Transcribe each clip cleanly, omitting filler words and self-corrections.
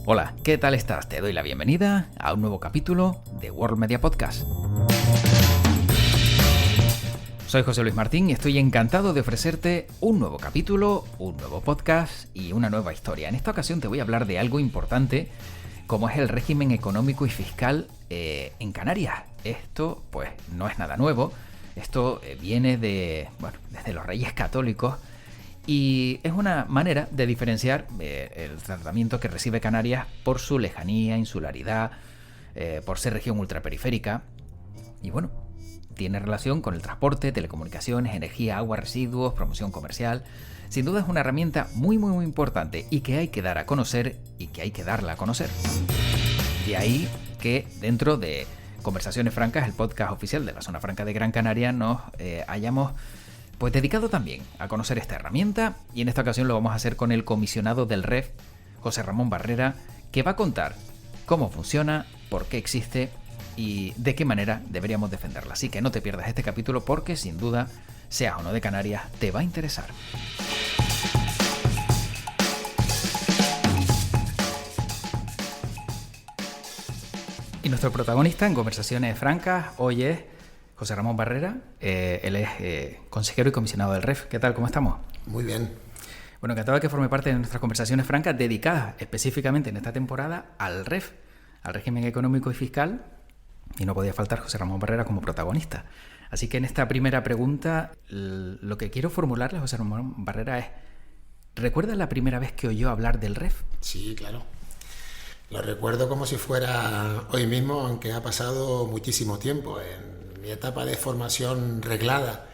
Hola, ¿qué tal estás? Te doy la bienvenida a un nuevo capítulo de World Media Podcast. Soy José Luis Martín y estoy encantado de ofrecerte un nuevo capítulo, un nuevo podcast y una nueva historia. En esta ocasión te voy a hablar de algo importante como es el régimen económico y fiscal en Canarias. Esto pues no es nada nuevo, esto viene desde los Reyes Católicos y es una manera de diferenciar el tratamiento que recibe Canarias por su lejanía, insularidad, por ser región ultraperiférica y bueno, tiene relación con el transporte, telecomunicaciones, energía, agua, residuos, promoción comercial. Sin duda es una herramienta muy importante y que hay que dar a conocer y que hay que darla a conocer. De ahí que dentro de Conversaciones Francas, el podcast oficial de la Zona Franca de Gran Canaria, nos hayamos pues dedicado también a conocer esta herramienta y en esta ocasión lo vamos a hacer con el comisionado del REF, José Ramón Barrera, que va a contar cómo funciona, por qué existe y de qué manera deberíamos defenderla. Así que no te pierdas este capítulo porque sin duda, seas o no de Canarias, te va a interesar. Y nuestro protagonista en Conversaciones Francas hoy es José Ramón Barrera. Él es consejero y comisionado del REF. ¿Qué tal? ¿Cómo estamos? Muy bien. Bueno, encantado de que forme parte de nuestras Conversaciones Francas dedicadas específicamente en esta temporada al REF, al régimen económico y fiscal. Y no podía faltar José Ramón Barrera como protagonista. Así que en esta primera pregunta, lo que quiero formularle a José Ramón Barrera es: ¿recuerda la primera vez que oyó hablar del REF? Sí, claro. Lo recuerdo como si fuera hoy mismo, aunque ha pasado muchísimo tiempo. En mi etapa de formación reglada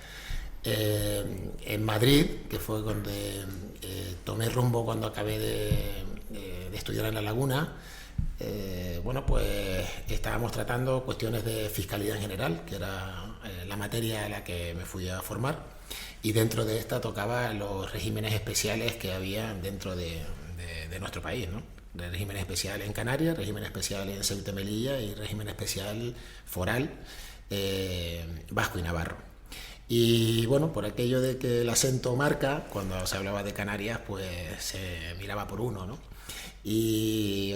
en Madrid, que fue donde tomé rumbo cuando acabé de estudiar en La Laguna, pues estábamos tratando cuestiones de fiscalidad en general, que era la materia a la que me fui a formar, y dentro de esta tocaba los regímenes especiales que había dentro de nuestro país, ¿no? De régimen especial en Canarias, régimen especial en Ceuta y Melilla y régimen especial foral vasco y navarro. Y bueno, por aquello de que el acento marca, cuando se hablaba de Canarias, pues se miraba por uno, ¿no? Y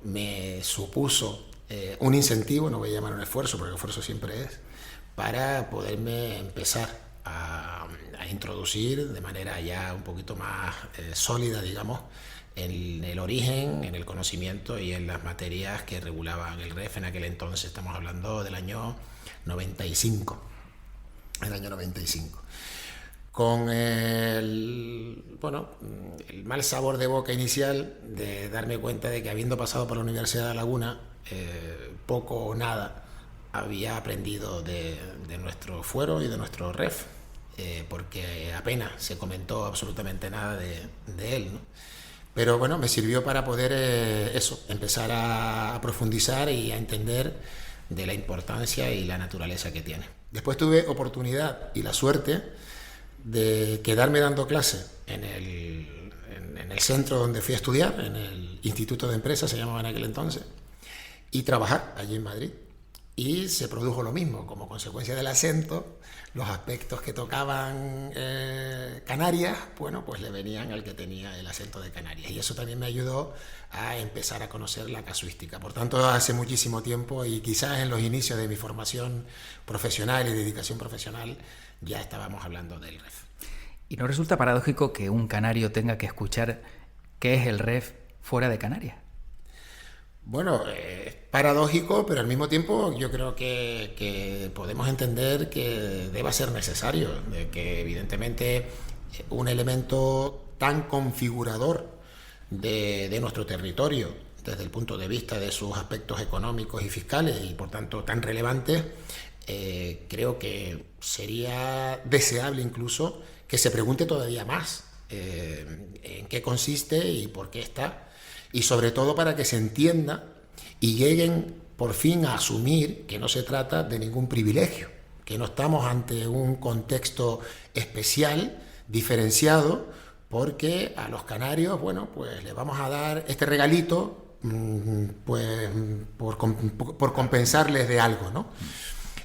me supuso un incentivo, no voy a llamar un esfuerzo, porque el esfuerzo siempre es, para poderme empezar a introducir de manera ya un poquito más sólida, digamos, en el origen, en el conocimiento y en las materias que regulaban el REF en aquel entonces. Estamos hablando del año 95. El año 95. Con el mal sabor de boca inicial de darme cuenta de que, habiendo pasado por la Universidad de La Laguna, poco o nada había aprendido de nuestro fuero y de nuestro REF, porque apenas se comentó absolutamente nada de él, ¿no? Pero bueno, me sirvió para poder empezar a profundizar y a entender de la importancia y la naturaleza que tiene. Después tuve oportunidad y la suerte de quedarme dando clase en el centro donde fui a estudiar, en el Instituto de Empresas, se llamaba en aquel entonces, y trabajar allí en Madrid. Y se produjo lo mismo, como consecuencia del acento, los aspectos que tocaban Canarias, pues le venían al que tenía el acento de Canarias. Y eso también me ayudó a empezar a conocer la casuística. Por tanto, hace muchísimo tiempo, y quizás en los inicios de mi formación profesional y dedicación profesional, ya estábamos hablando del REF. ¿Y no resulta paradójico que un canario tenga que escuchar qué es el REF fuera de Canarias? Bueno, es paradójico, pero al mismo tiempo yo creo que podemos entender que deba ser necesario, de que evidentemente un elemento tan configurador de nuestro territorio, desde el punto de vista de sus aspectos económicos y fiscales, y por tanto tan relevantes, creo que sería deseable incluso que se pregunte todavía más en qué consiste y por qué está. Y sobre todo para que se entienda y lleguen por fin a asumir que no se trata de ningún privilegio, que no estamos ante un contexto especial, diferenciado, porque a los canarios, pues les vamos a dar este regalito pues por compensarles de algo, ¿no?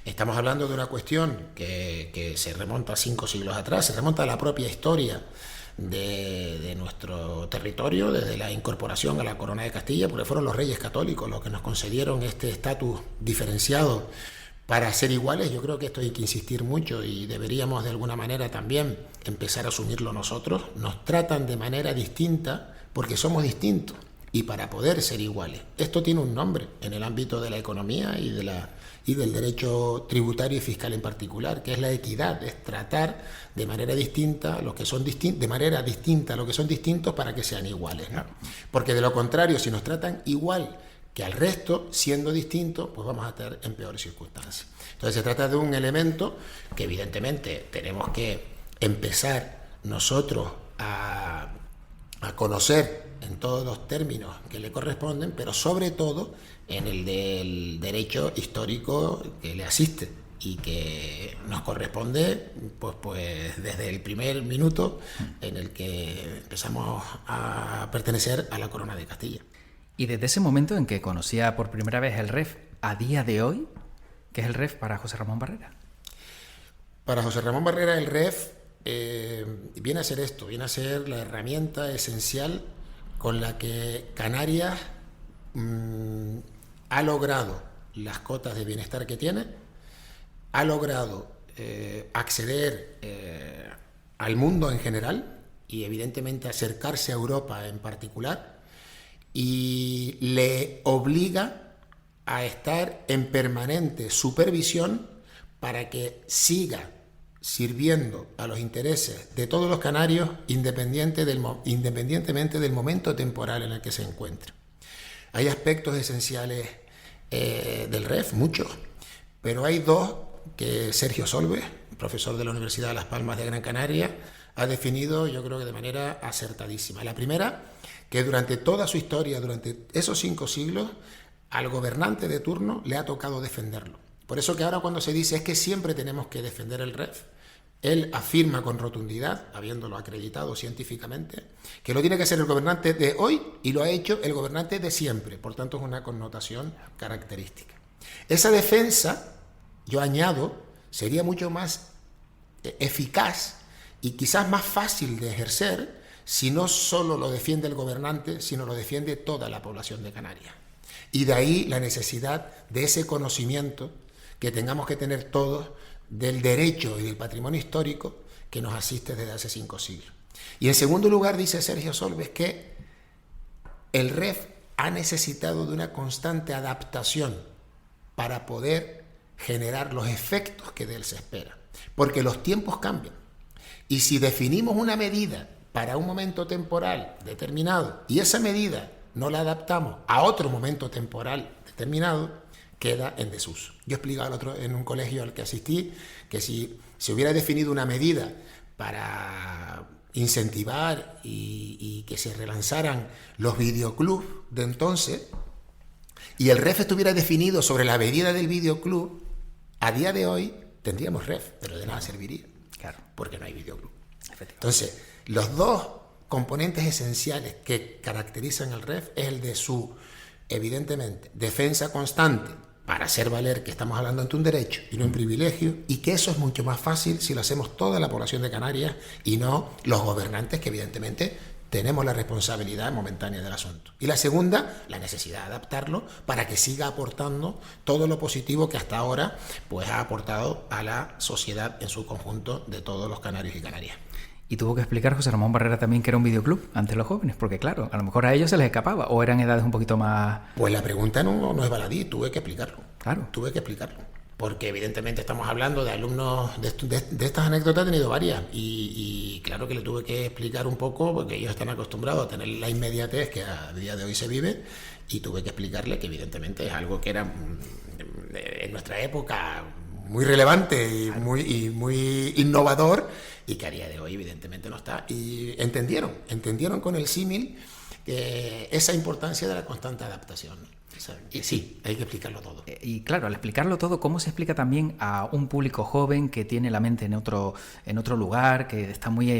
Estamos hablando de una cuestión que se remonta a 5 siglos atrás, se remonta a la propia historia de desde nuestro territorio, desde la incorporación a la Corona de Castilla, porque fueron los reyes católicos los que nos concedieron este estatus diferenciado para ser iguales. Yo creo que esto hay que insistir mucho y deberíamos de alguna manera también empezar a asumirlo nosotros. Nos tratan de manera distinta porque somos distintos y para poder ser iguales. Esto tiene un nombre en el ámbito de la economía y del derecho tributario y fiscal en particular, que es la equidad, es tratar de manera distinta a los que son distintos para que sean iguales, ¿no? Porque de lo contrario, si nos tratan igual que al resto, siendo distintos, pues vamos a estar en peores circunstancias. Entonces se trata de un elemento que evidentemente tenemos que empezar nosotros a conocer en todos los términos que le corresponden, pero sobre todo en el del derecho histórico que le asiste y que nos corresponde pues desde el primer minuto en el que empezamos a pertenecer a la Corona de Castilla. Y desde ese momento en que conocía por primera vez el REF, a día de hoy, ¿qué es el REF para José Ramón Barrera? Para José Ramón Barrera el REF viene a ser esto, viene a ser la herramienta esencial con la que Canarias ha logrado las cotas de bienestar que tiene, ha logrado acceder al mundo en general y evidentemente acercarse a Europa en particular, y le obliga a estar en permanente supervisión para que siga sirviendo a los intereses de todos los canarios independientemente del momento temporal en el que se encuentre. Hay aspectos esenciales del REF, muchos, pero hay dos que Sergio Solves, profesor de la Universidad de Las Palmas de Gran Canaria, ha definido, yo creo que de manera acertadísima. La primera, que durante toda su historia, durante esos 5 siglos, al gobernante de turno le ha tocado defenderlo. Por eso que ahora cuando se dice es que siempre tenemos que defender el REF, él afirma con rotundidad, habiéndolo acreditado científicamente, que lo tiene que hacer el gobernante de hoy y lo ha hecho el gobernante de siempre. Por tanto, es una connotación característica. Esa defensa, yo añado, sería mucho más eficaz y quizás más fácil de ejercer si no solo lo defiende el gobernante, sino lo defiende toda la población de Canarias. Y de ahí la necesidad de ese conocimiento que tengamos que tener todos del derecho y del patrimonio histórico que nos asiste desde hace 5 siglos. Y en segundo lugar, dice Sergio Solves que el REF ha necesitado de una constante adaptación para poder generar los efectos que de él se espera. Porque los tiempos cambian. Y si definimos una medida para un momento temporal determinado y esa medida no la adaptamos a otro momento temporal determinado, queda en desuso. Yo explicaba en un colegio al que asistí que si se hubiera definido una medida para incentivar y que se relanzaran los videoclubs de entonces y el REF estuviera definido sobre la medida del videoclub, a día de hoy tendríamos REF, pero de nada serviría. Claro, porque no hay videoclub. Entonces, los dos componentes esenciales que caracterizan al REF es el de su, evidentemente, defensa constante para hacer valer que estamos hablando ante un derecho y no un privilegio, y que eso es mucho más fácil si lo hacemos toda la población de Canarias y no los gobernantes que evidentemente tenemos la responsabilidad momentánea del asunto. Y la segunda, la necesidad de adaptarlo para que siga aportando todo lo positivo que hasta ahora pues ha aportado a la sociedad en su conjunto de todos los canarios y canarias. Y tuvo que explicar José Ramón Barrera también que era un videoclub ante los jóvenes, porque claro, a lo mejor a ellos se les escapaba, o eran edades un poquito más... Pues la pregunta no es baladí, tuve que explicarlo. Claro. Tuve que explicarlo. Porque evidentemente estamos hablando de alumnos, de estas anécdotas he tenido varias, y claro que le tuve que explicar un poco, porque ellos están acostumbrados a tener la inmediatez que a día de hoy se vive, y tuve que explicarle que evidentemente es algo que era en nuestra época muy relevante y muy innovador, y que a día de hoy evidentemente no está. Y entendieron con el símil esa importancia de la constante adaptación. Y sí, hay que explicarlo todo. Y claro, al explicarlo todo, ¿cómo se explica también a un público joven que tiene la mente en otro lugar, que está muy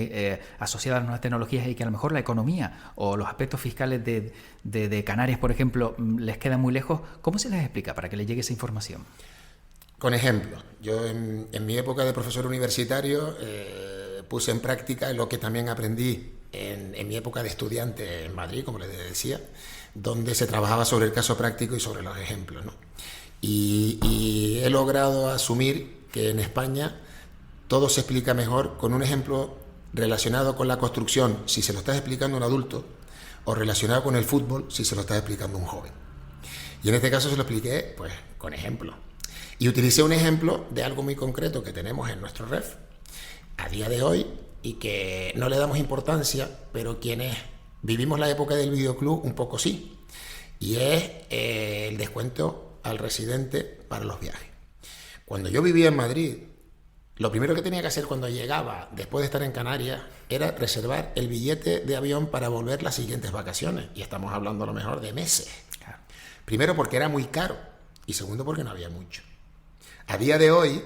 asociada a las nuevas tecnologías y que a lo mejor la economía o los aspectos fiscales de Canarias, por ejemplo, les quedan muy lejos? ¿Cómo se les explica para que les llegue esa información? Con ejemplos. Yo en mi época de profesor universitario puse en práctica lo que también aprendí en mi época de estudiante en Madrid, como les decía, donde se trabajaba sobre el caso práctico y sobre los ejemplos, ¿no? Y he logrado asumir que en España todo se explica mejor con un ejemplo relacionado con la construcción, si se lo estás explicando un adulto, o relacionado con el fútbol, si se lo estás explicando un joven. Y en este caso se lo expliqué pues con ejemplo. Y utilicé un ejemplo de algo muy concreto que tenemos en nuestro REF a día de hoy y que no le damos importancia, pero quienes vivimos la época del videoclub un poco sí. Y es el descuento al residente para los viajes. Cuando yo vivía en Madrid, lo primero que tenía que hacer cuando llegaba, después de estar en Canarias, era reservar el billete de avión para volver las siguientes vacaciones. Y estamos hablando a lo mejor de meses. Claro. Primero porque era muy caro y segundo porque no había mucho. A día de hoy,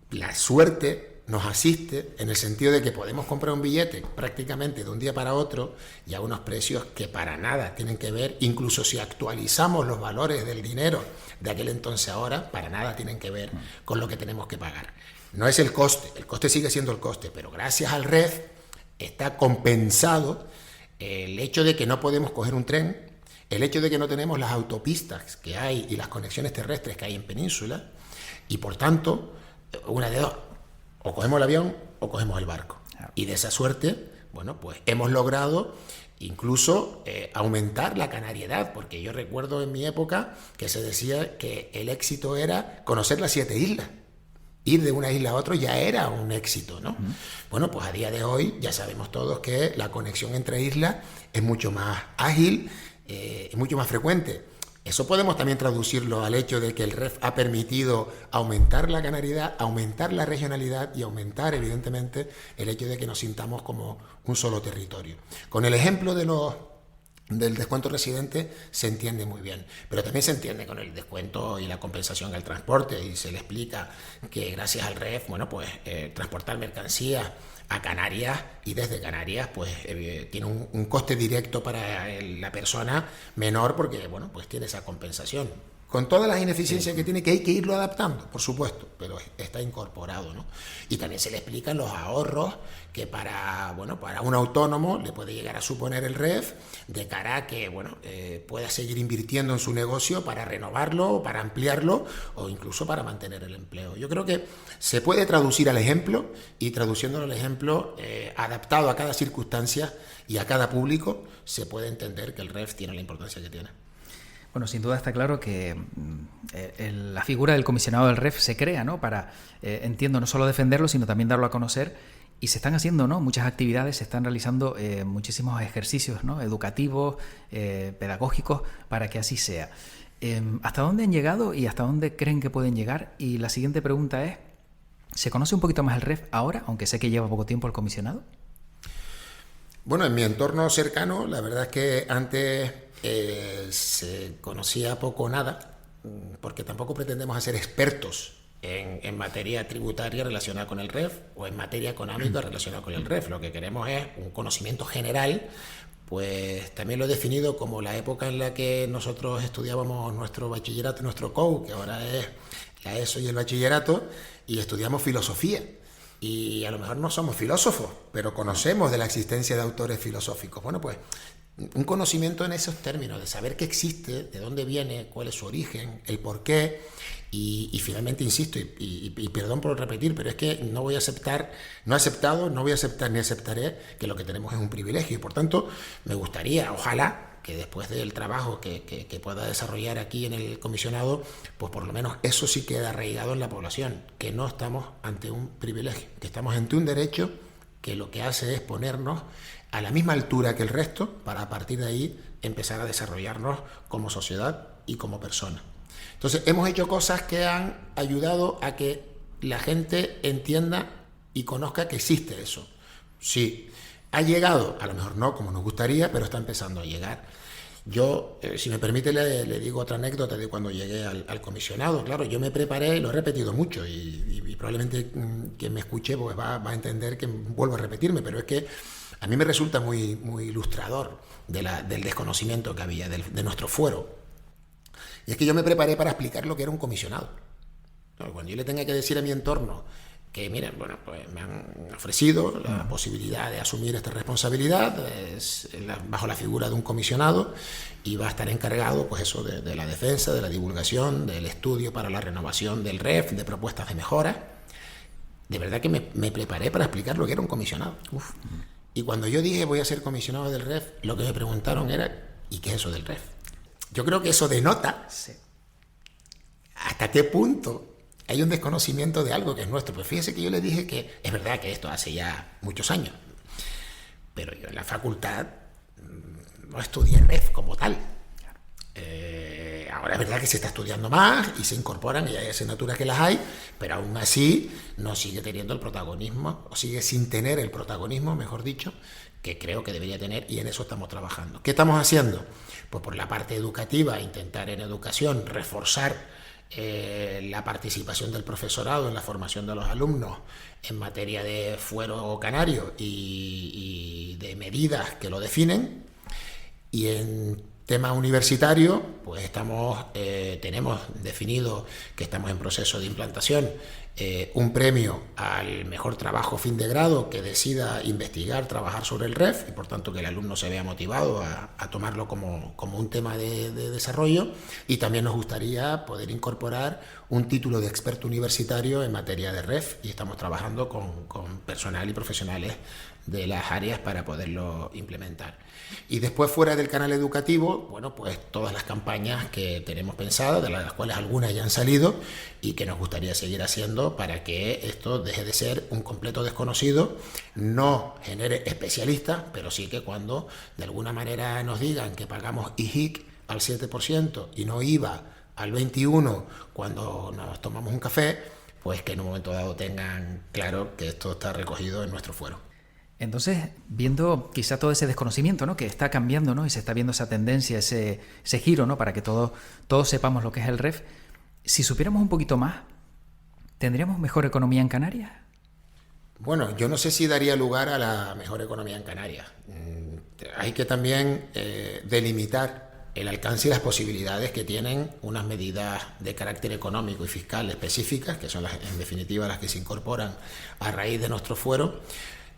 la suerte nos asiste en el sentido de que podemos comprar un billete prácticamente de un día para otro y a unos precios que para nada tienen que ver, incluso si actualizamos los valores del dinero de aquel entonces ahora, para nada tienen que ver con lo que tenemos que pagar. No es el coste sigue siendo el coste, pero gracias al REF está compensado el hecho de que no podemos coger un tren, el hecho de que no tenemos las autopistas que hay y las conexiones terrestres que hay en península, y por tanto, una de dos, o cogemos el avión o cogemos el barco. Y de esa suerte, bueno, pues hemos logrado incluso aumentar la canariedad, porque yo recuerdo en mi época que se decía que el éxito era conocer las 7 islas. Ir de una isla a otra ya era un éxito, ¿no? Bueno, pues a día de hoy ya sabemos todos que la conexión entre islas es mucho más ágil, es mucho más frecuente. Eso podemos también traducirlo al hecho de que el REF ha permitido aumentar la canariedad, aumentar la regionalidad y aumentar, evidentemente, el hecho de que nos sintamos como un solo territorio. Con el ejemplo del descuento residente se entiende muy bien, pero también se entiende con el descuento y la compensación al transporte, y se le explica que gracias al REF, bueno, pues transportar mercancías a Canarias y desde Canarias pues tiene un coste directo para la persona menor porque, bueno, pues tiene esa compensación. Con todas las ineficiencias que tiene, que hay que irlo adaptando, por supuesto, pero está incorporado, ¿no? Y también se le explican los ahorros que para un autónomo le puede llegar a suponer el REF de cara a que, bueno, pueda seguir invirtiendo en su negocio para renovarlo, para ampliarlo o incluso para mantener el empleo. Yo creo que se puede traducir al ejemplo y traduciéndolo al ejemplo adaptado a cada circunstancia y a cada público, se puede entender que el REF tiene la importancia que tiene. Bueno, sin duda está claro que la figura del comisionado del REF se crea, ¿no? Para, entiendo, no solo defenderlo, sino también darlo a conocer. Y se están haciendo, ¿no?, muchas actividades, se están realizando muchísimos ejercicios, ¿no?, educativos, pedagógicos, para que así sea. ¿Hasta dónde han llegado y hasta dónde creen que pueden llegar? Y la siguiente pregunta es, ¿se conoce un poquito más el REF ahora, aunque sé que lleva poco tiempo el comisionado? Bueno, en mi entorno cercano, la verdad es que antes se conocía poco o nada, porque tampoco pretendemos ser expertos en materia tributaria relacionada con el REF o en materia económica relacionada con el REF. Lo que queremos es un conocimiento general, pues también lo he definido como la época en la que nosotros estudiábamos nuestro bachillerato, nuestro COU, que ahora es la ESO y el bachillerato, y estudiamos filosofía. Y a lo mejor no somos filósofos, pero conocemos de la existencia de autores filosóficos. Bueno, pues un conocimiento en esos términos, de saber qué existe, de dónde viene, cuál es su origen, el porqué. Y finalmente, insisto, y perdón por repetir, pero es que no voy a aceptar, no he aceptado, no voy a aceptar ni aceptaré que lo que tenemos es un privilegio. Y por tanto, me gustaría, ojalá, que después del trabajo que pueda desarrollar aquí en el comisionado, pues por lo menos eso sí queda arraigado en la población, que no estamos ante un privilegio, que estamos ante un derecho que lo que hace es ponernos a la misma altura que el resto para a partir de ahí empezar a desarrollarnos como sociedad y como persona. Entonces, hemos hecho cosas que han ayudado a que la gente entienda y conozca que existe eso. Sí, ha llegado, a lo mejor no como nos gustaría, pero está empezando a llegar. Yo, si me permite, le digo otra anécdota de cuando llegué al comisionado. Claro, yo me preparé, lo he repetido mucho y probablemente quien me escuche pues va a entender que vuelvo a repetirme, pero es que a mí me resulta muy, muy ilustrador del desconocimiento que había, de nuestro fuero. Y es que yo me preparé para explicar lo que era un comisionado. Cuando yo le tenga que decir a mi entorno que miren, bueno, pues me han ofrecido la posibilidad de asumir esta responsabilidad bajo la figura de un comisionado, y va a estar encargado, pues eso, de la defensa, de la divulgación, del estudio para la renovación del REF, de propuestas de mejora. De verdad que me preparé para explicar lo que era un comisionado. Y cuando yo dije voy a ser comisionado del REF, lo que me preguntaron era, ¿y qué es eso del REF? Yo creo que eso denota hasta qué punto hay un desconocimiento de algo que es nuestro. Pues fíjese que yo le dije que es verdad que esto hace ya muchos años, pero yo en la facultad no estudié REF como tal. Ahora es verdad que se está estudiando más y se incorporan y hay asignaturas que las hay, pero aún así no sigue teniendo el protagonismo, o sigue sin tener el protagonismo, mejor dicho, que creo que debería tener, y en eso estamos trabajando. ¿Qué estamos haciendo? Pues por la parte educativa, intentar en educación reforzar la participación del profesorado en la formación de los alumnos en materia de fuero canario y de medidas que lo definen. Y en tema universitario, pues tenemos definido que estamos en proceso de implantación un premio al mejor trabajo fin de grado que decida investigar, trabajar sobre el REF, y por tanto que el alumno se vea motivado a tomarlo como un tema de desarrollo. Y también nos gustaría poder incorporar un título de experto universitario en materia de REF, y estamos trabajando con personal y profesionales de las áreas para poderlo implementar. Y después, fuera del canal educativo, bueno, pues todas las campañas que tenemos pensadas, de las cuales algunas ya han salido y que nos gustaría seguir haciendo para que esto deje de ser un completo desconocido, no genere especialistas, pero sí que cuando de alguna manera nos digan que pagamos IJIC al 7% y no IVA al 21% cuando nos tomamos un café, pues que en un momento dado tengan claro que esto está recogido en nuestro fuero. Entonces, viendo quizá todo ese desconocimiento, ¿no?, que está cambiando, ¿no?, y se está viendo esa tendencia, ese giro, ¿no?, para que todos sepamos lo que es el REF, si supiéramos un poquito más, ¿tendríamos mejor economía en Canarias? Bueno, yo no sé si daría lugar a la mejor economía en Canarias. Hay que también delimitar el alcance y las posibilidades que tienen unas medidas de carácter económico y fiscal específicas, que son en definitiva las que se incorporan a raíz de nuestro fuero,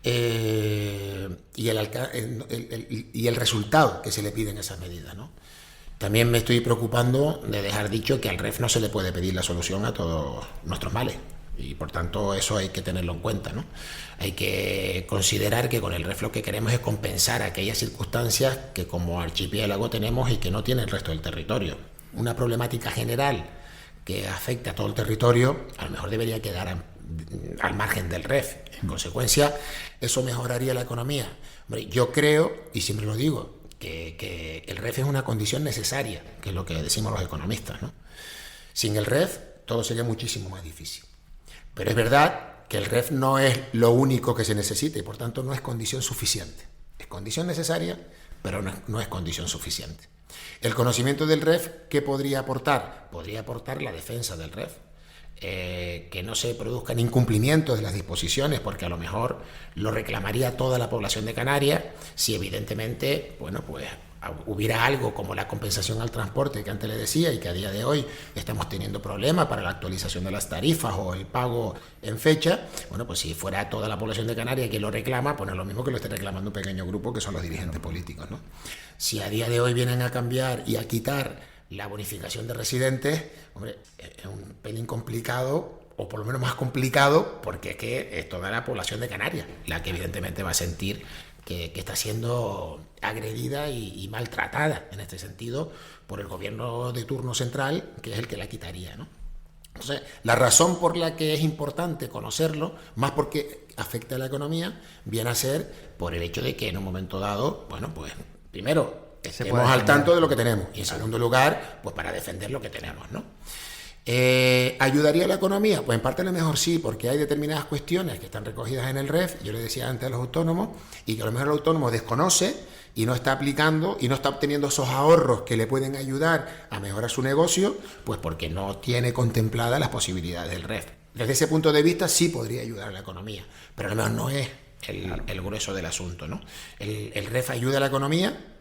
y el resultado que se le piden esas medidas, ¿no? También me estoy preocupando de dejar dicho que al REF no se le puede pedir la solución a todos nuestros males, y por tanto eso hay que tenerlo en cuenta, ¿no? Hay que considerar que con el REF lo que queremos es compensar aquellas circunstancias que como archipiélago tenemos y que no tiene el resto del territorio. Una problemática general que afecta a todo el territorio a lo mejor debería quedar al margen del REF. En consecuencia, eso mejoraría la economía. Hombre, yo creo, y siempre lo digo, que el REF es una condición necesaria, que es lo que decimos los economistas, ¿no? Sin el REF todo sería muchísimo más difícil. Pero es verdad que el REF no es lo único que se necesita y por tanto no es condición suficiente. Es condición necesaria, pero no es condición suficiente. El conocimiento del REF, ¿qué podría aportar? Podría aportar la defensa del REF. Que no se produzcan incumplimientos de las disposiciones, porque a lo mejor lo reclamaría toda la población de Canarias si evidentemente, bueno, pues hubiera algo como la compensación al transporte que antes le decía y que a día de hoy estamos teniendo problemas para la actualización de las tarifas o el pago en fecha. Bueno, pues si fuera toda la población de Canarias que lo reclama, pues no es lo mismo que lo esté reclamando un pequeño grupo que son los dirigentes políticos, ¿no? Si a día de hoy vienen a cambiar y a quitar la bonificación de residentes, hombre, es un pelín complicado, o por lo menos más complicado, porque es que es toda la población de Canarias la que evidentemente va a sentir que está siendo agredida y maltratada en este sentido por el gobierno de turno central, que es el que la quitaría, ¿no? Entonces, la razón por la que es importante conocerlo, más porque afecta a la economía, viene a ser por el hecho de que en un momento dado, bueno, pues primero estemos al tanto de lo que tenemos, y en segundo lugar, pues para defender lo que tenemos, ¿no? ¿Ayudaría a la economía? Pues en parte a lo mejor sí, porque hay determinadas cuestiones que están recogidas en el REF, yo le decía antes a los autónomos, y que a lo mejor el autónomo desconoce y no está aplicando y no está obteniendo esos ahorros que le pueden ayudar a mejorar su negocio, pues porque no tiene contempladas las posibilidades del REF. Desde ese punto de vista sí podría ayudar a la economía, pero a lo mejor no es el grueso del asunto, ¿no? El REF ayuda a la economía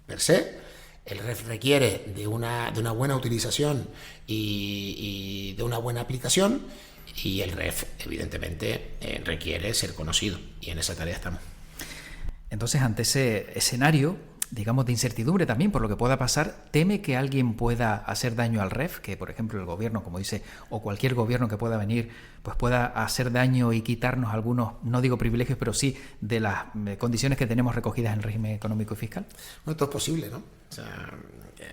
per se. El REF requiere de una buena utilización y de una buena aplicación, y el REF, evidentemente, requiere ser conocido, y en esa tarea estamos. Entonces, ante ese escenario, digamos, de incertidumbre también por lo que pueda pasar, ¿teme que alguien pueda hacer daño al REF? Que, por ejemplo, el gobierno, como dice, o cualquier gobierno que pueda venir, pues pueda hacer daño y quitarnos algunos, no digo privilegios, pero sí de las condiciones que tenemos recogidas en el régimen económico y fiscal. Bueno, todo es posible, ¿no? O sea,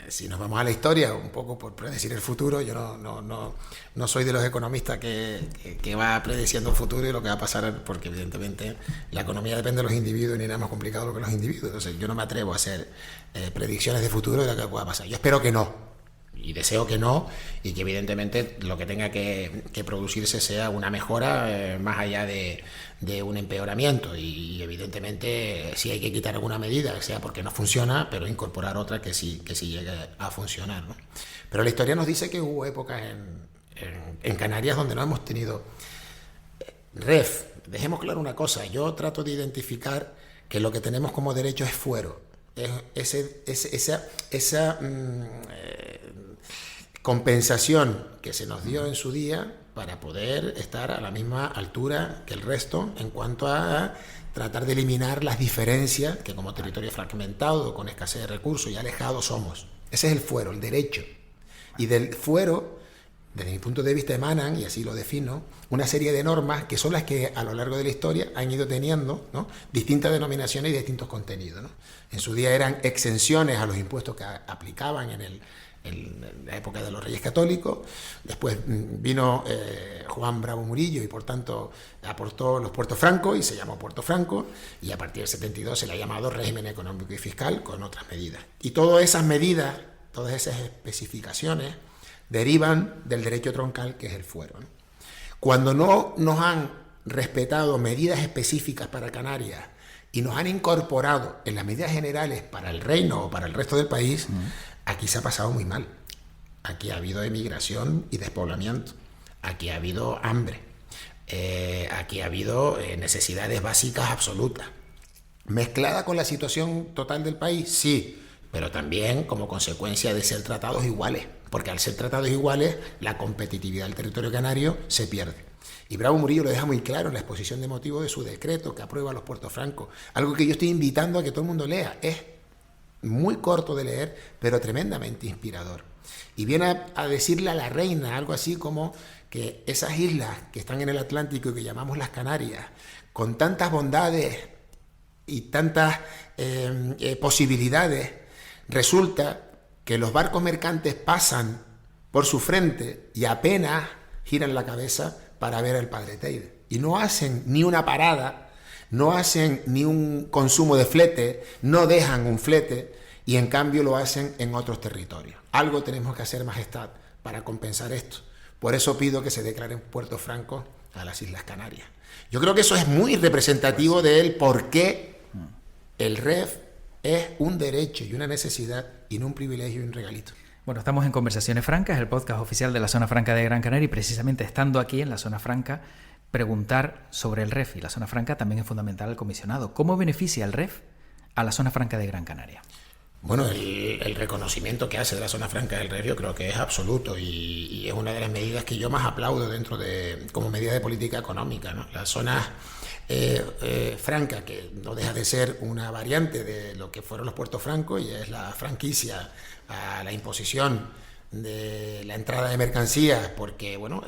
si nos vamos a la historia, un poco por predecir el futuro, yo no soy de los economistas que va predeciendo el futuro y lo que va a pasar, porque evidentemente la economía depende de los individuos y ni nada más complicado que los individuos. Entonces yo no me atrevo a hacer predicciones de futuro de lo que pueda pasar. Yo espero que no, y deseo que no, y que evidentemente lo que tenga que producirse sea una mejora más allá de un empeoramiento, y evidentemente si hay que quitar alguna medida, sea porque no funciona, pero incorporar otra que sí llegue a funcionar, ¿no? Pero la historia nos dice que hubo épocas en Canarias donde no hemos tenido REF. Dejemos claro una cosa, yo trato de identificar que lo que tenemos como derecho es fuero. Esa compensación que se nos dio en su día para poder estar a la misma altura que el resto en cuanto a tratar de eliminar las diferencias que como territorio fragmentado, con escasez de recursos y alejado somos. Ese es el fuero, el derecho. Y del fuero, desde mi punto de vista, emanan, y así lo defino, una serie de normas que son las que a lo largo de la historia han ido teniendo, ¿no?, distintas denominaciones y distintos contenidos, ¿no? En su día eran exenciones a los impuestos que aplicaban en la época de los Reyes Católicos. Después vino Juan Bravo Murillo y por tanto aportó los puertos francos y se llamó Puerto Franco, y a partir del 72 se le ha llamado régimen económico y fiscal con otras medidas. Y todas esas medidas, todas esas especificaciones derivan del derecho troncal, que es el fuero, ¿no? Cuando no nos han respetado medidas específicas para Canarias y nos han incorporado en las medidas generales para el reino o para el resto del país, aquí se ha pasado muy mal. Aquí ha habido emigración y despoblamiento, aquí ha habido hambre, aquí ha habido necesidades básicas absolutas. ¿Mezclada con la situación total del país? Sí, pero también como consecuencia de ser tratados iguales, porque al ser tratados iguales, la competitividad del territorio canario se pierde. Y Bravo Murillo lo deja muy claro en la exposición de motivos de su decreto que aprueba los puertos francos, algo que yo estoy invitando a que todo el mundo lea. Es muy corto de leer, pero tremendamente inspirador. Y viene a decirle a la reina algo así como que esas islas que están en el Atlántico y que llamamos las Canarias, con tantas bondades y tantas posibilidades, resulta que los barcos mercantes pasan por su frente y apenas giran la cabeza para ver al Padre Teide. Y no hacen ni una parada, no hacen ni un consumo de flete, no dejan un flete, y en cambio lo hacen en otros territorios. Algo tenemos que hacer, Majestad, para compensar esto. Por eso pido que se declaren puertos francos a las Islas Canarias. Yo creo que eso es muy representativo de él, por qué el REF es un derecho y una necesidad y no un privilegio y un regalito. Bueno, estamos en Conversaciones Francas, el podcast oficial de la Zona Franca de Gran Canaria, y precisamente estando aquí en la Zona Franca, preguntar sobre el REF y la Zona Franca también es fundamental al comisionado. ¿Cómo beneficia el REF a la Zona Franca de Gran Canaria? Bueno, el reconocimiento que hace de la Zona Franca del REF yo creo que es absoluto, y es una de las medidas que yo más aplaudo dentro de como medida de política económica, ¿no? La zona franca, que no deja de ser una variante de lo que fueron los puertos francos, y es la franquicia a la imposición de la entrada de mercancías, porque bueno,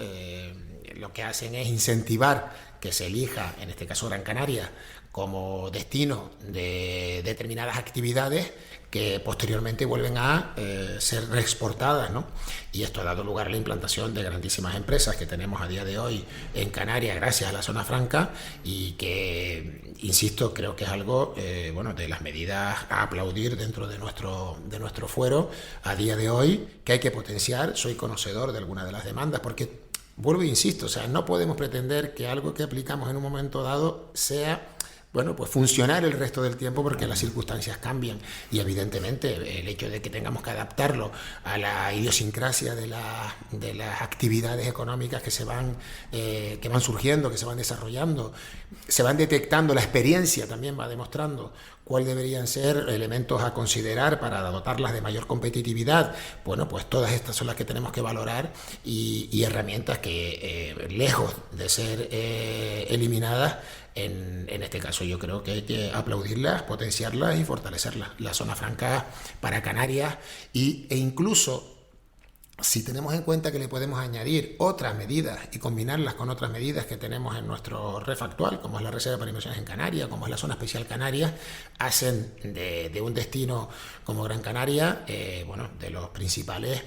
lo que hacen es incentivar que se elija, en este caso Gran Canaria, como destino de determinadas actividades que posteriormente vuelven a ser reexportadas, ¿no? Y esto ha dado lugar a la implantación de grandísimas empresas que tenemos a día de hoy en Canarias gracias a la Zona Franca, y que, insisto, creo que es algo bueno, de las medidas a aplaudir dentro de nuestro fuero a día de hoy, que hay que potenciar. Soy conocedor de algunas de las demandas, porque vuelvo e insisto, o sea, no podemos pretender que algo que aplicamos en un momento dado sea bueno, pues funcionar el resto del tiempo porque las circunstancias cambian y evidentemente el hecho de que tengamos que adaptarlo a la idiosincrasia de las actividades económicas que van surgiendo, que se van desarrollando, se van detectando, la experiencia también va demostrando cuáles deberían ser elementos a considerar para dotarlas de mayor competitividad. Bueno, pues todas estas son las que tenemos que valorar y herramientas que lejos de ser eliminadas, en este caso yo creo que hay que aplaudirlas, potenciarlas y fortalecerlas. La zona franca para Canarias e incluso si tenemos en cuenta que le podemos añadir otras medidas y combinarlas con otras medidas que tenemos en nuestro REF actual, como es la Reserva para Inversiones en Canarias, como es la Zona Especial Canarias, hacen de un destino como Gran Canaria, bueno, de los principales,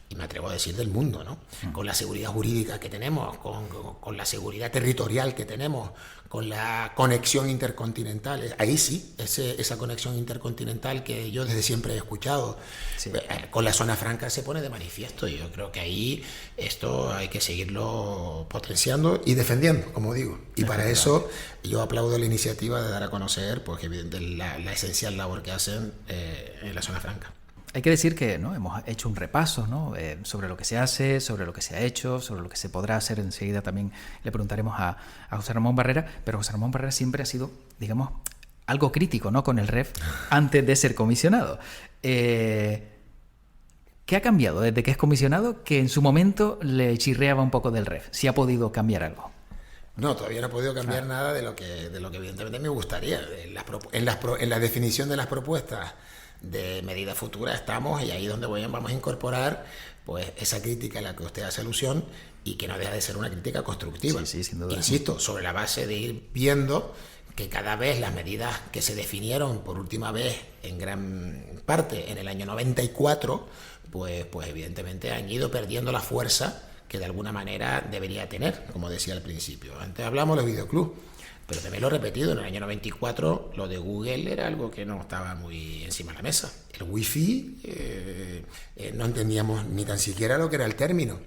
y me atrevo a decir del mundo, ¿no? Con la seguridad jurídica que tenemos, con la seguridad territorial que tenemos, con la conexión intercontinental. Ahí sí, esa conexión intercontinental que yo desde siempre he escuchado, sí, con la zona franca se pone de manifiesto. Y yo creo que ahí esto hay que seguirlo potenciando y defendiendo, como digo. Y para eso yo aplaudo la iniciativa de dar a conocer, pues, la esencial labor que hacen en la zona franca. Hay que decir que, ¿no?, hemos hecho un repaso, ¿no?, sobre lo que se hace, sobre lo que se ha hecho, sobre lo que se podrá hacer. Enseguida también le preguntaremos a José Ramón Barrera, pero José Ramón Barrera siempre ha sido, digamos, algo crítico, ¿no?, con el REF antes de ser comisionado. ¿Qué ha cambiado desde que es comisionado que en su momento le chirreaba un poco del REF? ¿Si ha podido cambiar algo? No, todavía no ha podido cambiar nada de lo que evidentemente me gustaría. En la definición de las propuestas de medidas futuras estamos, y ahí donde vamos a incorporar pues esa crítica a la que usted hace alusión y que no deja de ser una crítica constructiva. Sí, sin duda. Insisto, sobre la base de ir viendo que cada vez las medidas que se definieron por última vez en gran parte en el año 94, pues evidentemente han ido perdiendo la fuerza que de alguna manera debería tener, como decía al principio. Antes hablamos de los videoclubs, pero también lo he repetido, en el año 94 lo de Google era algo que no estaba muy encima de la mesa. El wifi no entendíamos ni tan siquiera lo que era el término.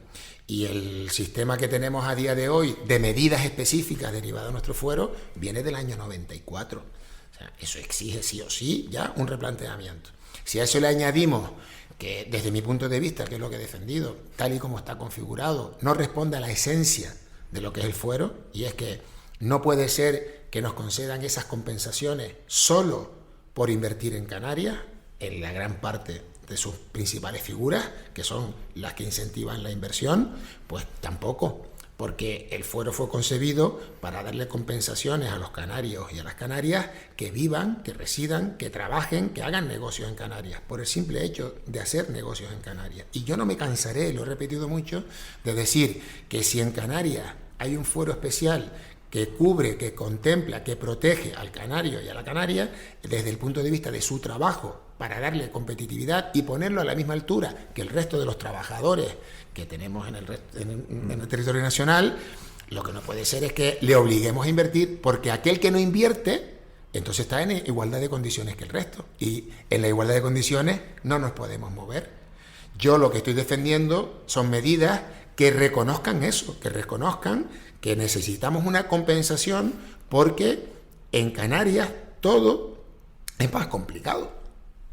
Y el sistema que tenemos a día de hoy de medidas específicas derivadas de nuestro fuero viene del año 94. O sea, eso exige sí o sí ya un replanteamiento. Si a eso le añadimos que desde mi punto de vista, que es lo que he defendido, tal y como está configurado, no responde a la esencia de lo que es el fuero, y es que no puede ser que nos concedan esas compensaciones solo por invertir en Canarias, en la gran parte de sus principales figuras, que son las que incentivan la inversión, pues tampoco, porque el fuero fue concebido para darle compensaciones a los canarios y a las canarias que vivan, que residan, que trabajen, que hagan negocios en Canarias, por el simple hecho de hacer negocios en Canarias. Y yo no me cansaré, lo he repetido mucho, de decir que si en Canarias hay un fuero especial que cubre, que contempla, que protege al canario y a la canaria desde el punto de vista de su trabajo para darle competitividad y ponerlo a la misma altura que el resto de los trabajadores que tenemos en el territorio nacional, lo que no puede ser es que le obliguemos a invertir, porque aquel que no invierte entonces está en igualdad de condiciones que el resto, y en la igualdad de condiciones no nos podemos mover. Yo lo que estoy defendiendo son medidas que reconozcan eso, que reconozcan que necesitamos una compensación, porque en Canarias todo es más complicado.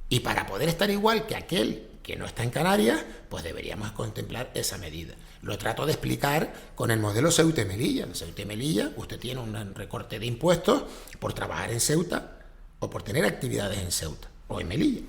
Y para poder estar igual que aquel que no está en Canarias, pues deberíamos contemplar esa medida. Lo trato de explicar con el modelo Ceuta y Melilla. En Ceuta y Melilla usted tiene un recorte de impuestos por trabajar en Ceuta o por tener actividades en Ceuta o en Melilla.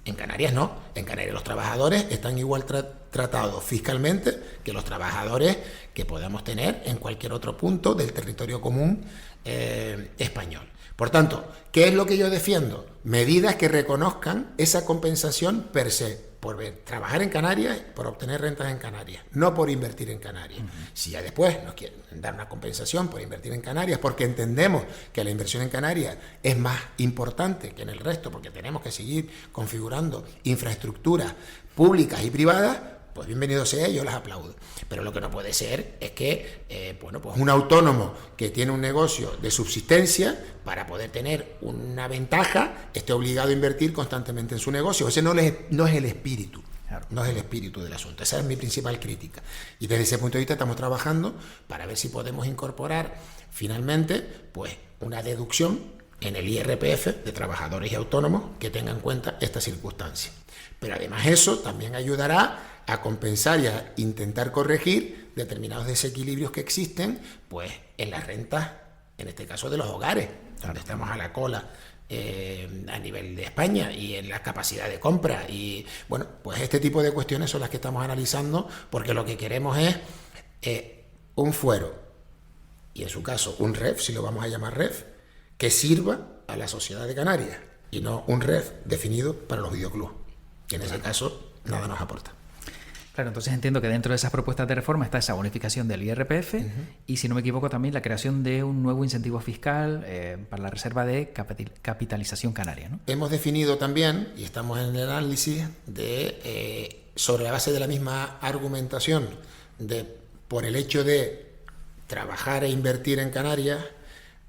En Canarias no. En Canarias los trabajadores están igual tratados fiscalmente que los trabajadores que podamos tener en cualquier otro punto del territorio común español. Por tanto, ¿qué es lo que yo defiendo? Medidas que reconozcan esa compensación per se, por trabajar en Canarias, por obtener rentas en Canarias, no por invertir en Canarias. Si ya después nos quieren dar una compensación por invertir en Canarias, porque entendemos que la inversión en Canarias es más importante que en el resto, porque tenemos que seguir configurando infraestructuras públicas y privadas, pues bienvenido sea, yo las aplaudo. Pero lo que no puede ser es que pues un autónomo que tiene un negocio de subsistencia, para poder tener una ventaja, esté obligado a invertir constantemente en su negocio. Ese no es el espíritu. Claro. No es el espíritu del asunto. Esa es mi principal crítica. Y desde ese punto de vista estamos trabajando para ver si podemos incorporar finalmente pues una deducción en el IRPF de trabajadores y autónomos que tengan en cuenta esta circunstancia. Pero además eso también ayudará a compensar y a intentar corregir determinados desequilibrios que existen pues en las rentas, en este caso de los hogares, donde estamos a la cola a nivel de España, y en la capacidad de compra. Y bueno, pues este tipo de cuestiones son las que estamos analizando, porque lo que queremos es un fuero, y en su caso un REF, si lo vamos a llamar REF, que sirva a la sociedad de Canarias, y no un REF definido para los videoclubs, que en ese caso nada nos aporta. Claro, entonces entiendo que dentro de esas propuestas de reforma está esa bonificación del IRPF y, si no me equivoco, también la creación de un nuevo incentivo fiscal para la reserva de capitalización canaria, ¿no? Hemos definido también, y estamos en el análisis, sobre la base de la misma argumentación, por el hecho de trabajar e invertir en Canarias,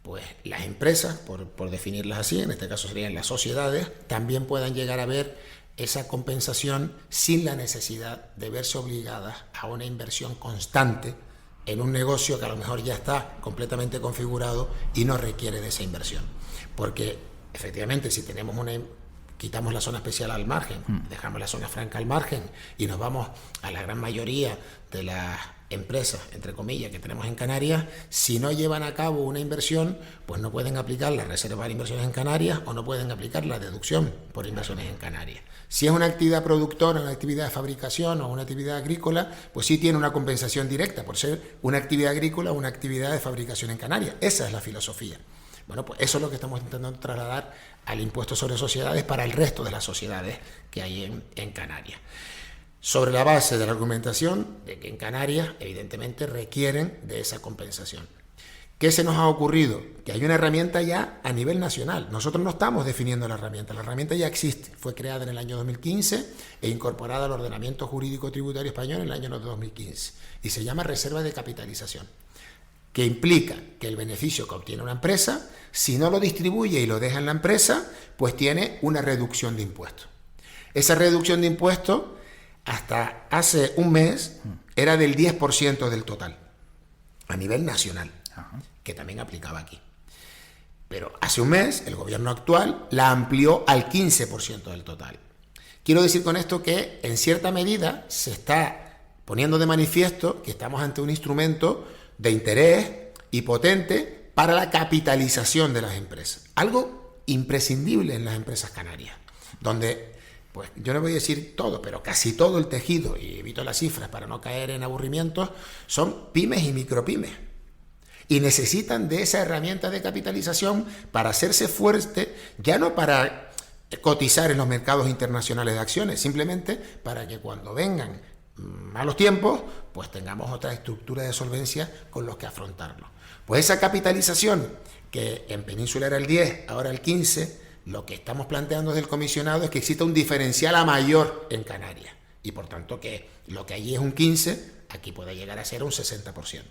pues las empresas, por definirlas así, en este caso serían las sociedades, también puedan llegar a ver esa compensación sin la necesidad de verse obligadas a una inversión constante en un negocio que a lo mejor ya está completamente configurado y no requiere de esa inversión. Porque efectivamente, si tenemos quitamos la zona especial al margen, dejamos la zona franca al margen y nos vamos a la gran mayoría de las empresas, entre comillas, que tenemos en Canarias, si no llevan a cabo una inversión, pues no pueden aplicar la reserva de inversiones en Canarias o no pueden aplicar la deducción por inversiones en Canarias. Si es una actividad productora, una actividad de fabricación o una actividad agrícola, pues sí tiene una compensación directa por ser una actividad agrícola o una actividad de fabricación en Canarias. Esa es la filosofía. Bueno, pues eso es lo que estamos intentando trasladar al impuesto sobre sociedades para el resto de las sociedades que hay en Canarias. Sobre la base de la argumentación de que en Canarias, evidentemente, requieren de esa compensación. ¿Qué se nos ha ocurrido? Que hay una herramienta ya a nivel nacional. Nosotros no estamos definiendo la herramienta ya existe. Fue creada en el año 2015 e incorporada al ordenamiento jurídico tributario español en el año 2015. Y se llama reserva de capitalización, que implica que el beneficio que obtiene una empresa, si no lo distribuye y lo deja en la empresa, pues tiene una reducción de impuestos. Esa reducción de impuestos, hasta hace un mes, era del 10% del total, a nivel nacional, que también aplicaba aquí. Pero hace un mes, el gobierno actual la amplió al 15% del total. Quiero decir con esto que, en cierta medida, se está poniendo de manifiesto que estamos ante un instrumento de interés y potente para la capitalización de las empresas. Algo imprescindible en las empresas canarias, donde, pues yo no voy a decir todo, pero casi todo el tejido, y evito las cifras para no caer en aburrimientos, son pymes y micropymes. Y necesitan de esa herramienta de capitalización para hacerse fuerte, ya no para cotizar en los mercados internacionales de acciones, simplemente para que cuando vengan malos tiempos, pues tengamos otra estructura de solvencia con los que afrontarlo. Pues esa capitalización, que en Península era el 10, ahora el 15, lo que estamos planteando desde el comisionado es que exista un diferencial a mayor en Canarias, y por tanto que lo que allí es un 15, aquí puede llegar a ser un 60%.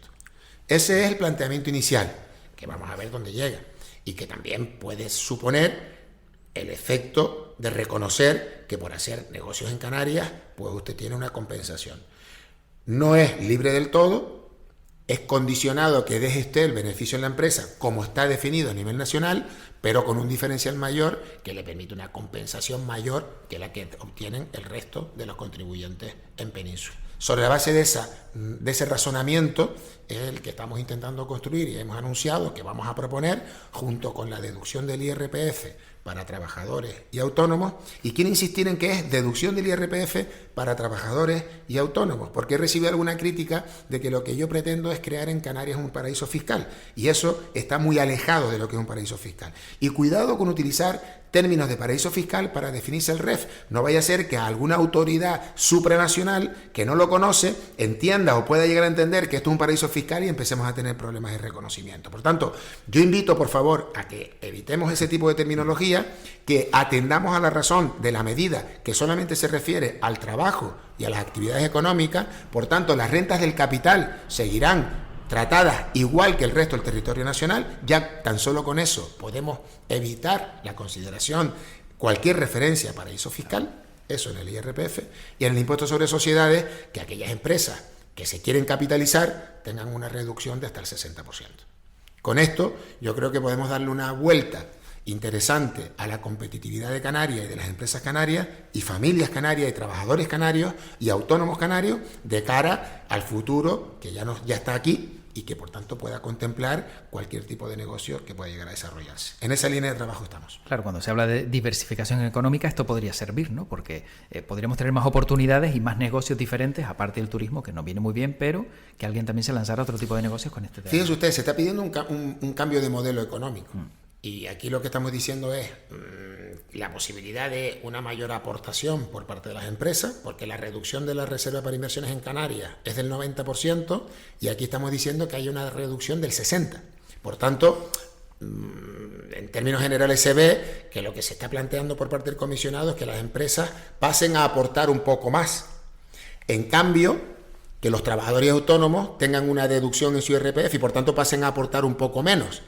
Ese es el planteamiento inicial, que vamos a ver dónde llega, y que también puede suponer el efecto de reconocer que por hacer negocios en Canarias, pues usted tiene una compensación. No es libre del todo, es condicionado a que deje usted el beneficio en la empresa, como está definido a nivel nacional, pero con un diferencial mayor que le permite una compensación mayor que la que obtienen el resto de los contribuyentes en Península. Sobre la base de ese razonamiento es el que estamos intentando construir y hemos anunciado que vamos a proponer, junto con la deducción del IRPF para trabajadores y autónomos, y quiero insistir en que es deducción del IRPF para trabajadores y autónomos, porque he recibido alguna crítica de que lo que yo pretendo es crear en Canarias un paraíso fiscal, y eso está muy alejado de lo que es un paraíso fiscal. Y cuidado con utilizar términos de paraíso fiscal para definirse el REF. No vaya a ser que alguna autoridad supranacional que no lo conoce entienda o pueda llegar a entender que esto es un paraíso fiscal y empecemos a tener problemas de reconocimiento. Por tanto, yo invito, por favor, a que evitemos ese tipo de terminología, que atendamos a la razón de la medida que solamente se refiere al trabajo y a las actividades económicas. Por tanto, las rentas del capital seguirán tratadas igual que el resto del territorio nacional. Ya tan solo con eso podemos evitar la consideración, cualquier referencia a paraíso fiscal, eso en el IRPF, y en el impuesto sobre sociedades, que aquellas empresas que se quieren capitalizar tengan una reducción de hasta el 60%. Con esto yo creo que podemos darle una vuelta interesante a la competitividad de Canarias y de las empresas canarias y familias canarias y trabajadores canarios y autónomos canarios de cara al futuro que ya está aquí y que por tanto pueda contemplar cualquier tipo de negocio que pueda llegar a desarrollarse. En esa línea de trabajo estamos. Claro, cuando se habla de diversificación económica esto podría servir, ¿no? Porque podríamos tener más oportunidades y más negocios diferentes, aparte del turismo, que nos viene muy bien, pero que alguien también se lanzara a otro tipo de negocios con este tema. Fíjense ustedes, se está pidiendo un cambio de modelo económico. Y aquí lo que estamos diciendo es la posibilidad de una mayor aportación por parte de las empresas, porque la reducción de la reserva para inversiones en Canarias es del 90% y aquí estamos diciendo que hay una reducción del 60%. Por tanto, en términos generales se ve que lo que se está planteando por parte del comisionado es que las empresas pasen a aportar un poco más. En cambio, que los trabajadores autónomos tengan una deducción en su IRPF y por tanto pasen a aportar un poco menos.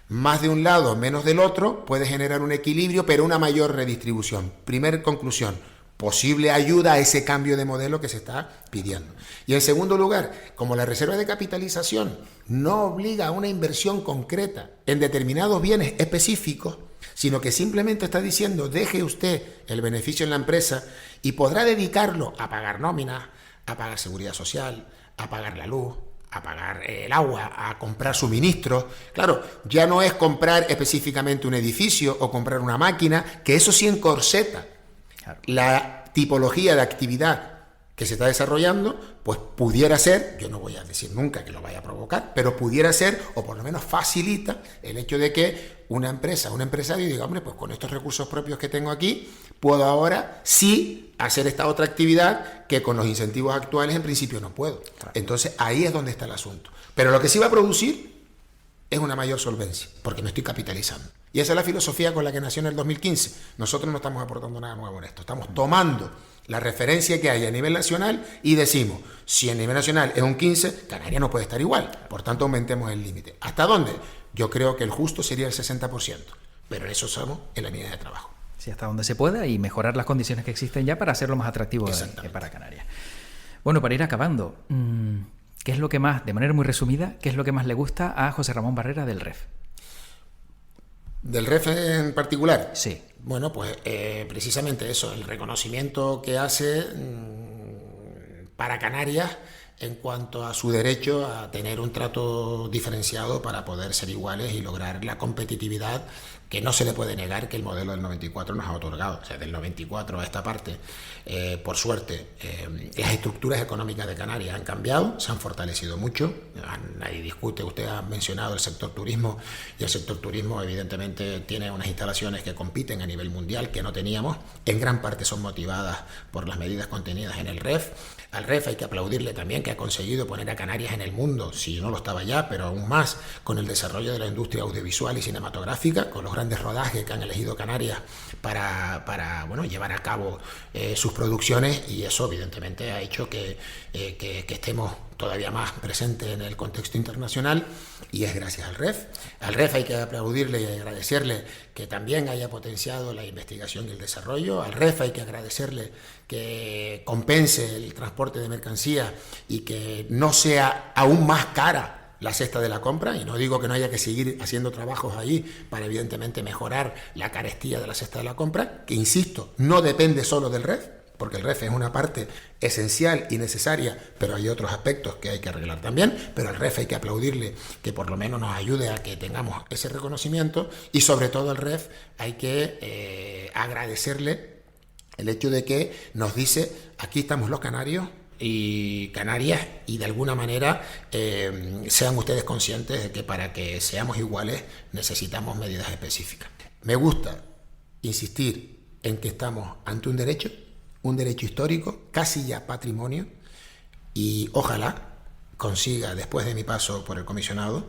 Más de un lado, menos del otro, puede generar un equilibrio, pero una mayor redistribución. Primera conclusión, posible ayuda a ese cambio de modelo que se está pidiendo. Y en segundo lugar, como la reserva de capitalización no obliga a una inversión concreta en determinados bienes específicos, sino que simplemente está diciendo, deje usted el beneficio en la empresa y podrá dedicarlo a pagar nóminas, a pagar seguridad social, a pagar la luz, a pagar el agua, a comprar suministros. Claro, ya no es comprar específicamente un edificio o comprar una máquina, que eso sí encorseta la tipología de actividad que se está desarrollando, pues pudiera ser, yo no voy a decir nunca que lo vaya a provocar, pero pudiera ser, o por lo menos facilita el hecho de que una empresa, un empresario diga, hombre, pues con estos recursos propios que tengo aquí, puedo ahora sí hacer esta otra actividad que con los incentivos actuales en principio no puedo. Entonces ahí es donde está el asunto. Pero lo que sí va a producir es una mayor solvencia, porque me estoy capitalizando. Y esa es la filosofía con la que nació en el 2015. Nosotros no estamos aportando nada nuevo en esto, estamos tomando la referencia que hay a nivel nacional y decimos, si a nivel nacional es un 15, Canarias no puede estar igual, por tanto aumentemos el límite. ¿Hasta dónde? Yo creo que el justo sería el 60%, pero en eso somos en la línea de trabajo. Sí, hasta donde se pueda y mejorar las condiciones que existen ya para hacerlo más atractivo para Canarias. Bueno, para ir acabando, ¿qué es lo que más, de manera muy resumida, qué es lo que más le gusta a José Ramón Barrera del REF? ¿Del REF en particular? Sí. Bueno, pues precisamente eso, el reconocimiento que hace para Canarias en cuanto a su derecho a tener un trato diferenciado para poder ser iguales y lograr la competitividad que no se le puede negar que el modelo del 94 nos ha otorgado. O sea, del 94 a esta parte, por suerte, las estructuras económicas de Canarias han cambiado, se han fortalecido mucho. Nadie discute, usted ha mencionado el sector turismo, y el sector turismo evidentemente tiene unas instalaciones que compiten a nivel mundial que no teníamos. En gran parte son motivadas por las medidas contenidas en el REF. Al REF hay que aplaudirle también que ha conseguido poner a Canarias en el mundo, si no lo estaba ya, pero aún más, con el desarrollo de la industria audiovisual y cinematográfica, con los grandes rodajes que han elegido Canarias para bueno, llevar a cabo sus producciones, y eso evidentemente ha hecho que estemos todavía más presentes en el contexto internacional, y es gracias al REF. Al REF hay que aplaudirle y agradecerle que también haya potenciado la investigación y el desarrollo. Al REF hay que agradecerle que compense el transporte de mercancías y que no sea aún más cara la cesta de la compra, y no digo que no haya que seguir haciendo trabajos ahí para evidentemente mejorar la carestía de la cesta de la compra, que insisto, no depende solo del REF, porque el REF es una parte esencial y necesaria, pero hay otros aspectos que hay que arreglar también, pero al REF hay que aplaudirle que por lo menos nos ayude a que tengamos ese reconocimiento, y sobre todo al REF hay que agradecerle el hecho de que nos dice, aquí estamos los canarios y Canarias, y de alguna manera sean ustedes conscientes de que para que seamos iguales necesitamos medidas específicas. Me gusta insistir en que estamos ante un derecho histórico, casi ya patrimonio, y ojalá consiga, después de mi paso por el comisionado,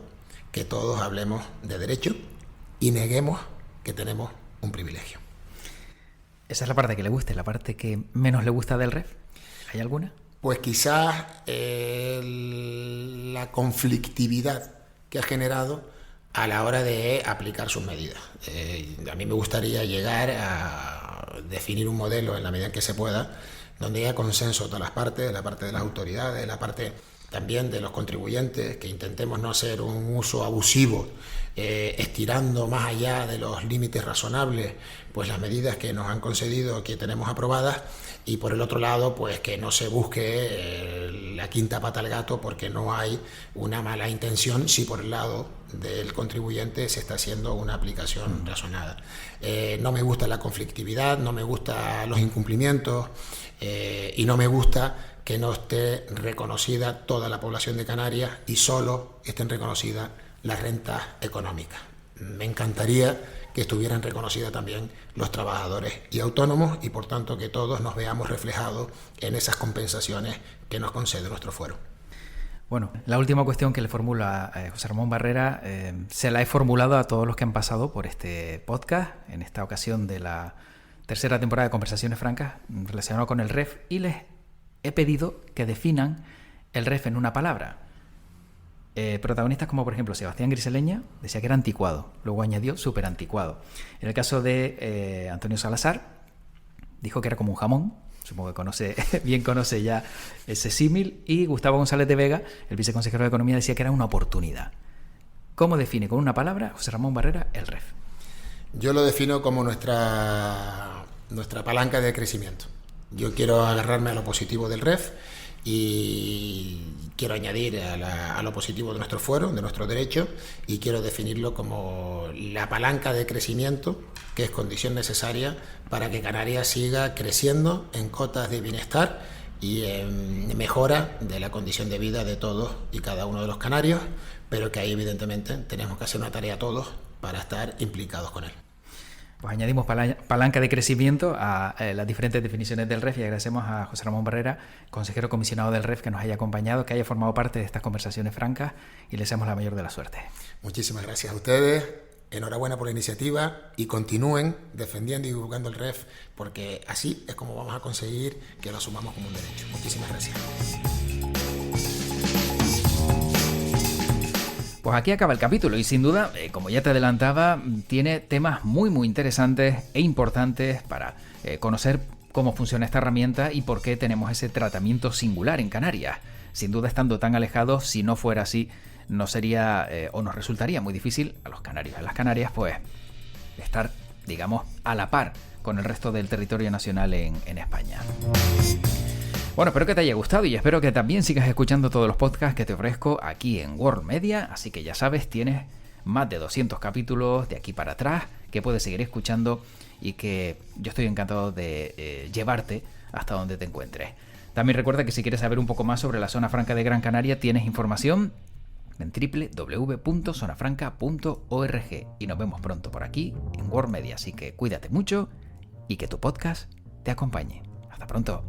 que todos hablemos de derecho y neguemos que tenemos un privilegio. Esa es la parte que le gusta, la parte que menos le gusta del REF. ¿Hay alguna? Pues quizás la conflictividad que ha generado a la hora de aplicar sus medidas. A mí me gustaría llegar a definir un modelo en la medida en que se pueda, donde haya consenso de todas las partes, de la parte de las autoridades, de la parte también de los contribuyentes, que intentemos no hacer un uso abusivo estirando más allá de los límites razonables pues las medidas que nos han concedido, que tenemos aprobadas, y por el otro lado pues que no se busque la quinta pata al gato, porque no hay una mala intención si por el lado del contribuyente se está haciendo una aplicación razonada. No me gusta la conflictividad, no me gustan los incumplimientos, y no me gusta que no esté reconocida toda la población de Canarias y solo estén reconocidas las rentas económicas. Me encantaría que estuvieran reconocidas también los trabajadores y autónomos, y por tanto que todos nos veamos reflejados en esas compensaciones que nos concede nuestro fuero. Bueno, la última cuestión que le formula José Ramón Barrera se la he formulado a todos los que han pasado por este podcast, en esta ocasión de la tercera temporada de Conversaciones Francas, relacionado con el REF, y les he pedido que definan el REF en una palabra. Protagonistas como por ejemplo Sebastián Griseleña decía que era anticuado, luego añadió súper anticuado. En el caso de Antonio Salazar dijo que era como un jamón, supongo que bien conoce ya ese símil, y Gustavo González de Vega, el viceconsejero de Economía, decía que era una oportunidad. ¿Cómo define con una palabra José Ramón Barrera el REF? Yo lo defino como nuestra palanca de crecimiento. Yo quiero agarrarme a lo positivo del REF y quiero añadir a lo positivo de nuestro fuero, de nuestro derecho, y quiero definirlo como la palanca de crecimiento que es condición necesaria para que Canarias siga creciendo en cotas de bienestar y en mejora de la condición de vida de todos y cada uno de los canarios, pero que ahí evidentemente tenemos que hacer una tarea todos para estar implicados con él. Pues añadimos palanca de crecimiento a las diferentes definiciones del REF, y agradecemos a José Ramón Barrera, consejero comisionado del REF, que nos haya acompañado, que haya formado parte de estas conversaciones francas, y le deseamos la mayor de la suerte. Muchísimas gracias a ustedes, enhorabuena por la iniciativa y continúen defendiendo y divulgando el REF, porque así es como vamos a conseguir que lo asumamos como un derecho. Muchísimas gracias. Pues aquí acaba el capítulo y sin duda, como ya te adelantaba, tiene temas muy muy interesantes e importantes para conocer cómo funciona esta herramienta y por qué tenemos ese tratamiento singular en Canarias. Sin duda, estando tan alejados, si no fuera así, no sería o nos resultaría muy difícil a los canarios y a las Canarias pues estar, digamos, a la par con el resto del territorio nacional en España. Bueno, espero que te haya gustado y espero que también sigas escuchando todos los podcasts que te ofrezco aquí en World Media, así que ya sabes, tienes más de 200 capítulos de aquí para atrás que puedes seguir escuchando y que yo estoy encantado de llevarte hasta donde te encuentres. También recuerda que si quieres saber un poco más sobre la Zona Franca de Gran Canaria, tienes información en www.zonafranca.org, y nos vemos pronto por aquí en World Media, así que cuídate mucho y que tu podcast te acompañe. Hasta pronto.